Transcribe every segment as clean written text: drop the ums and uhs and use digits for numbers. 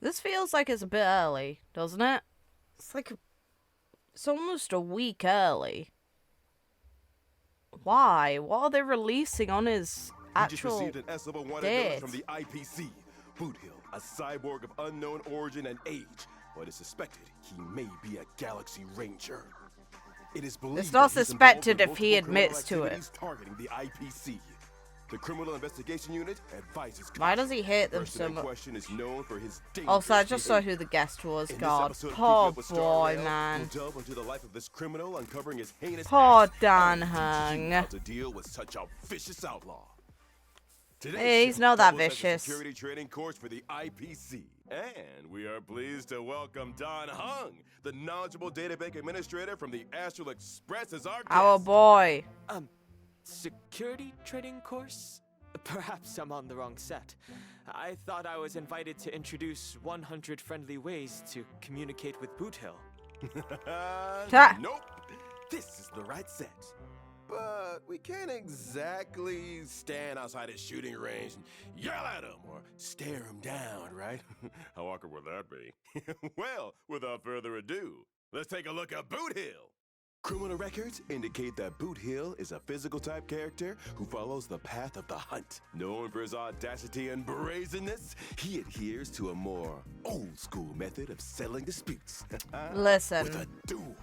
This feels like it's a bit early, doesn't it? It's almost a week early. Why? What are they releasing on his actual He just received an S-level wanted date? notice from the IPC. Boothill, a cyborg of unknown origin and age, but it's suspected he may be a Galaxy Ranger. It is believed It's not that he's suspected involved in if he multiple criminal admits to it. activities targeting the IPC. The Criminal Investigation Unit advises. Why does he hate them Person so in much? question is known for his Also, I dangerous just saw behavior. who the guest was. In this God, episode of poor Keeping Up with Star boy, Rail, man. We'll delve into the life of this criminal, uncovering his heinous Poor acts Dan and Hung. teaching you how to deal with such a vicious outlaw. Today's Hey, he's show not that doubles as a vicious. security training course for the IPC. And we are pleased to welcome Don Hung, the knowledgeable databank administrator from the Astral Express, as our guest. Our boy. Security training course? Perhaps I'm on the wrong set. I thought I was invited to introduce 100 friendly ways to communicate with Boothill. Nope. This is the right set. But we can't exactly stand outside his shooting range and yell at him or stare him down, right? How awkward would that be? Well, without further ado, let's take a look at Boothill. Criminal records indicate that Boothill is a physical type character who follows the path of the hunt. Known for his audacity and brazenness, he adheres to a more old school method of settling disputes. Listen, With a duel.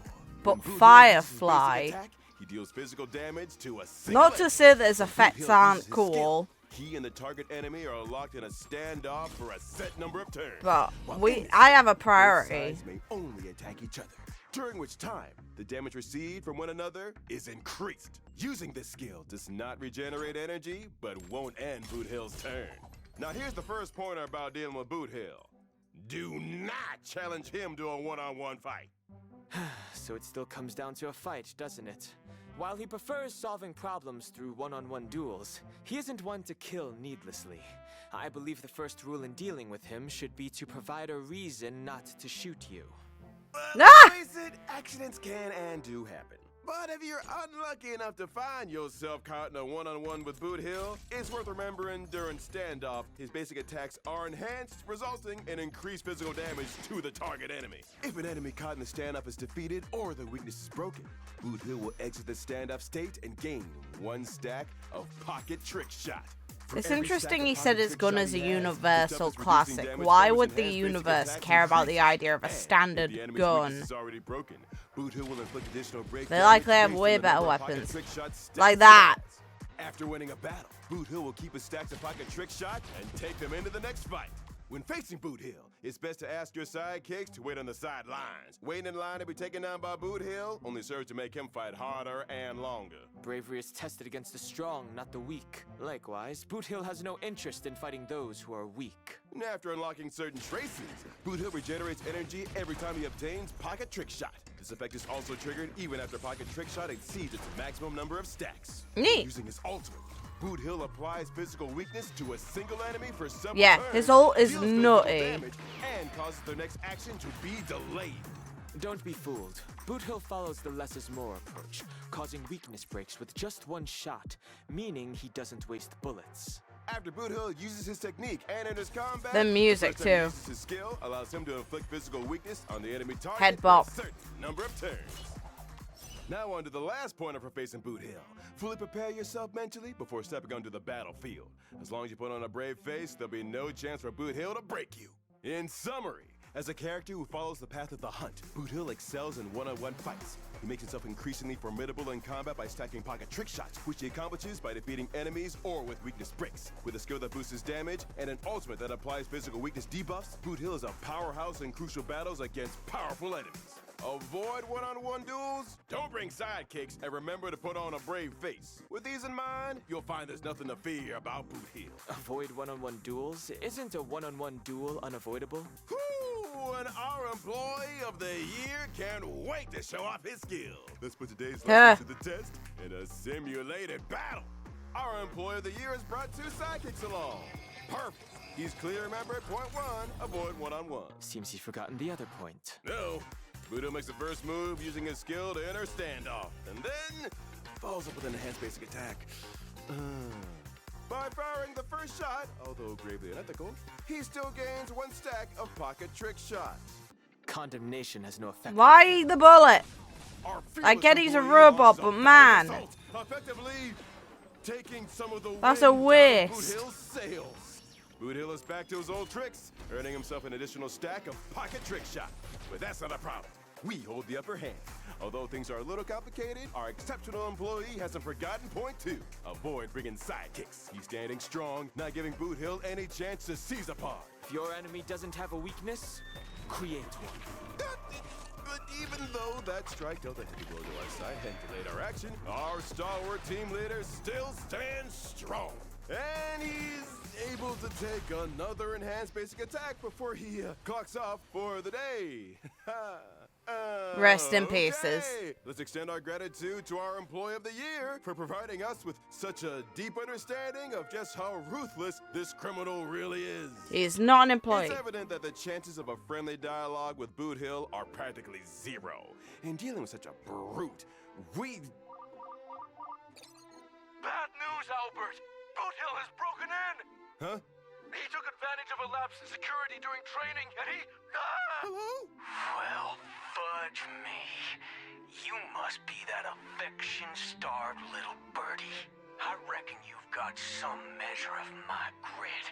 but When Boothill Firefly- uses basic attack, he deals physical damage to a single Not to enemy. say that his When effects Boothill aren't uses his cool, skill, he and the target enemy are locked in a standoff for a set number of turns. but While in this, I have a both priority. sides may only attack each other, during which time the damage received from one another is increased. Using this skill does not regenerate energy, but won't end Boothill's turn. Now here's the first pointer about dealing with Boothill. Do not challenge him to a one-on-one fight. So it still comes down to a fight, doesn't it? While he prefers solving problems through one-on-one duels, he isn't one to kill needlessly. I believe the first rule in dealing with him should be to provide a reason not to shoot you. Ah! Face it, accidents can and do happen. But if you're unlucky enough to find yourself caught in a one-on-one with Boothill, it's worth remembering during standoff, his basic attacks are enhanced, resulting in increased physical damage to the target enemy. If an enemy caught in the standoff is defeated or the weakness is broken, Boothill will exit the standoff state and gain 1 stack of pocket trick shot. For It's every interesting stack he of said pocket his trick gun shot is a he has, his universal doubles reducing classic. damage Why bonus would and the has basic universe attacks care about the increased. idea of a And if standard the enemy's gun? weakness is already broken, Boothill will inflict additional break They damage likely have based way on the better number of pocket weapons. trick shot stacks Like he that. has. After winning a battle, Boothill will keep his stacks of pocket trick shot and take them into the next fight. When facing Boothill, it's best to ask your sidekicks to wait on the sidelines. Waiting in line to be taken down by Boothill only serves to make him fight harder and longer. Bravery is tested against the strong, not the weak. Likewise, Boothill has no interest in fighting those who are weak. And after unlocking certain traces, Boothill regenerates energy every time he obtains Pocket Trick Shot. This effect is also triggered even after Pocket Trick Shot exceeds its maximum number of stacks. Neat. Using his ultimate, Boothill applies physical weakness to a single enemy for several Yeah, turns, his ult is deals physical nutty. damage, and causes their next action to be delayed. Don't be fooled. Boothill follows the less is more approach, causing weakness breaks with just 1 shot, meaning he doesn't waste bullets. After Boothill uses his technique and enters combat, The music, first time he too. uses his skill allows him to inflict physical weakness on the enemy target Head for bop. a certain number of turns. Now on to the last pointer for facing Boothill. Fully prepare yourself mentally before stepping onto the battlefield. As long as you put on a brave face, there'll be no chance for Boothill to break you. In summary, as a character who follows the path of the hunt, Boothill excels in one-on-one fights. He makes himself increasingly formidable in combat by stacking pocket trick shots, which he accomplishes by defeating enemies or with weakness breaks. With a skill that boosts his damage and an ultimate that applies physical weakness debuffs, Boothill is a powerhouse in crucial battles against powerful enemies. Avoid one-on-one duels, don't bring sidekicks, and remember to put on a brave face. With these in mind, you'll find there's nothing to fear about Boothill. Avoid one-on-one duels? Isn't a one-on-one duel unavoidable? Whew, and our employee of the year can't wait to show off his skills. Let's put today's Yeah. lesson to the test in a simulated battle. Our employee of the year has brought 2 sidekicks along. Perfect. He's clear, remember, point 1, avoid one-on-one. Seems he's forgotten the other point. No. Boothill makes the first move using his skill to enter standoff, and then follows up with an enhanced basic attack. By firing the first shot, although gravely unethical, he still gains 1 stack of pocket trick shots. Condemnation has no effect. Why the bullet? Our I get he's a employee robot, launches but fire man. assault, effectively taking some of the That's wind a out of waste. Boothill's sails. Boothill is back to his old tricks, earning himself an additional stack of pocket trick shots. But that's not a problem. We hold the upper hand. Although things are a little complicated, our exceptional employee hasn't forgotten point 2. Avoid bringing sidekicks. He's standing strong, not giving Boothill any chance to seize upon. If your enemy doesn't have a weakness, create one. But even though that strike dealt a heavy blow to our side and delayed our action, our stalwart team leader still stands strong. And he's able to take another enhanced basic attack before he clocks off for the day. Rest in pieces. Okay. Let's extend our gratitude to our Employee of the Year for providing us with such a deep understanding of just how ruthless this criminal really is. He's not an employee. It's evident that the chances of a friendly dialogue with Boothill are practically 0. In dealing with such a brute, we... Bad news, Albert! Boothill has broken in! Huh? He took advantage of a lapse in security during training, and he... Hello? Well, fudge me. You must be that affection-starved little birdie. I reckon you've got some measure of my grit.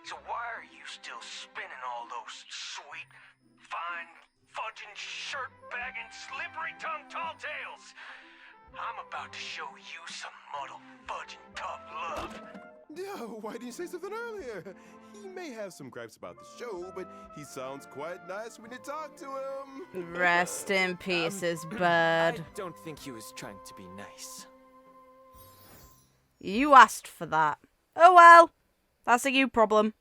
So why are you still spinning all those sweet, fine, fudging, shirt-bagging, slippery-tongued tall tales? I'm about to show you some muddle-fudging tough love. No, why didn't you say something earlier? He may have some gripes about the show, but he sounds quite nice when you talk to him. Rest in pieces, I bird. don't think he was trying to be nice. You asked for that. Oh well. That's a you problem.